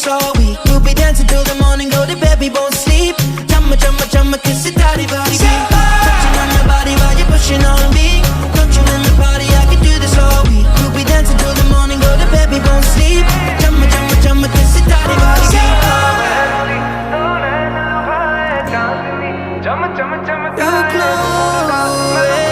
this all week. We'll be dancing till the morning, go to bed, we won't sleep. Chumma, chumma, chumma, kiss it, daddy, body, touching on your body while you're pushing on me. Don't you let me party, I can do this all week. We'll be dancing till the morning, go to bed, we won't sleep. Chumma, chumma, chumma, kiss it, daddy, body, you're close.